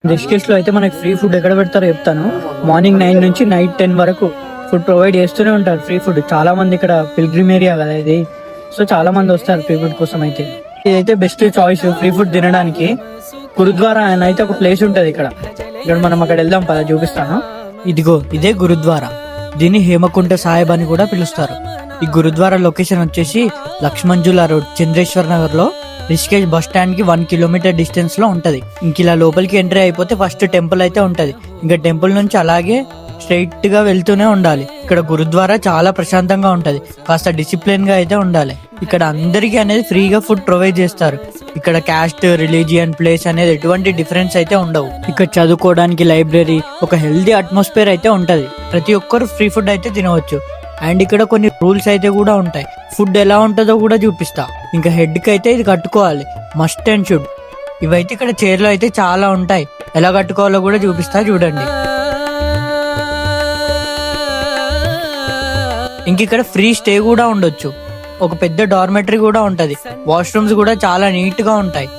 రిషికేష్ లో అయితే మనకి ఫ్రీ ఫుడ్ ఎక్కడ పెడతారో చెప్తాను. మార్నింగ్ 9 నుంచి నైట్ 10 వరకు ఫుడ్ ప్రొవైడ్ చేస్తూనే ఉంటారు. ఫ్రీ ఫుడ్ చాలా మంది ఇక్కడ పిల్గ్రిమ్ ఏరియా కదా ఇది, సో చాలా మంది వస్తారు ఫ్రీ ఫుడ్ కోసం. అయితే ఇదైతే బెస్ట్ చాయిస్ ఫ్రీ ఫుడ్ తినడానికి. గురుద్వారా అని అయితే ఒక ప్లేస్ ఉంటది ఇక్కడ. మనం అక్కడ వెళ్దాం పద, చూపిస్తాను. ఇదిగో ఇదే గురుద్వారా. దీన్ని హేమకుంట సాహెబ్ అని కూడా పిలుస్తారు. ఈ గురుద్వారా లొకేషన్ వచ్చేసి లక్ష్మణ్జులా రోడ్, చంద్రేశ్వర్ నగర్ లో రిషికేష్ బస్ స్టాండ్ కి 1 కిలోమీటర్ డిస్టెన్స్ లో ఉంటది. ఇంక ఇలా లోపలికి ఎంట్రీ అయిపోతే ఫస్ట్ టెంపుల్ అయితే ఉంటది. ఇంకా టెంపుల్ నుంచి అలాగే స్ట్రైట్ గా వెళ్తూనే ఉండాలి. ఇక్కడ గురుద్వారా చాలా ప్రశాంతంగా ఉంటది. కాస్త డిసిప్లిన్ గా అయితే ఉండాలి. ఇక్కడ అందరికీ అనేది ఫ్రీగా ఫుడ్ ప్రొవైడ్ చేస్తారు. ఇక్కడ క్యాస్ట్, రిలీజియన్, ప్లేస్ అనేది ఎటువంటి డిఫరెన్స్ అయితే ఉండవు. ఇక్కడ చదువుకోవడానికి లైబ్రరీ, ఒక హెల్దీ అట్మాస్ఫియర్ అయితే ఉంటది. ప్రతి ఒక్కరు ఫ్రీ ఫుడ్ అయితే తినవచ్చు. అండ్ ఇక్కడ కొన్ని రూల్స్ అయితే కూడా ఉంటాయి. ఫుడ్ ఎలా ఉంటుందో కూడా చూపిస్తా. ఇంకా హెడ్ కి అయితే ఇది కట్టుకోవాలి, మస్ట్ అండ్ షుడ్. ఇవైతే ఇక్కడ చైర్లో అయితే చాలా ఉంటాయి. ఎలా కట్టుకోవాలో కూడా చూపిస్తా, చూడండి. ఇంక ఇక్కడ ఫ్రీ స్టే కూడా ఉండొచ్చు. ఒక పెద్ద డార్మెటరీ కూడా ఉంటది. వాష్రూమ్స్ కూడా చాలా నీట్ గా ఉంటాయి.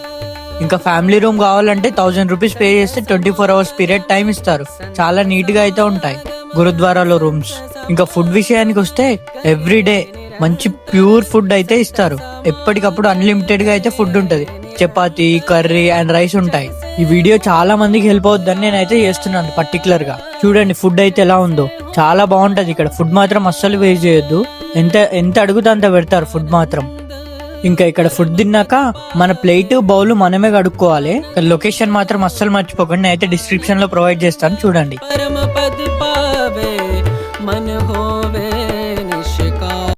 ఇంకా ఫ్యామిలీ రూమ్ కావాలంటే 1000 రూపీస్ పే చేస్తే 24 hours పీరియడ్ టైం ఇస్తారు. చాలా నీట్ గా అయితే ఉంటాయి గురుద్వారాలో రూమ్స్. ఇంకా ఫుడ్ విషయానికి వస్తే ఎవ్రీడే మంచి ప్యూర్ ఫుడ్ అయితే ఇస్తారు. ఎప్పటికప్పుడు అన్లిమిటెడ్ గా అయితే ఫుడ్ ఉంటది. చపాతీ, కర్రీ అండ్ రైస్ ఉంటాయి. ఈ వీడియో చాలా మందికి హెల్ప్ అవుతుందని నేనైతే చేస్తున్నాను పర్టికులర్ గా. చూడండి ఫుడ్ అయితే ఎలా ఉందో, చాలా బాగుంటది. ఇక్కడ ఫుడ్ మాత్రం అస్సలు వేస్ట్ చేయొద్దు. ఎంత అడుగుతా అంత పెడతారు ఫుడ్ మాత్రం. ఇంకా ఇక్కడ ఫుడ్ తిన్నాక మన ప్లేట్, బౌల్ మనమే కడుక్కోవాలి. లొకేషన్ మాత్రం అస్సలు మర్చిపోకండి. అయితే డిస్క్రిప్షన్ లో ప్రొవైడ్ చేస్తాను, చూడండి.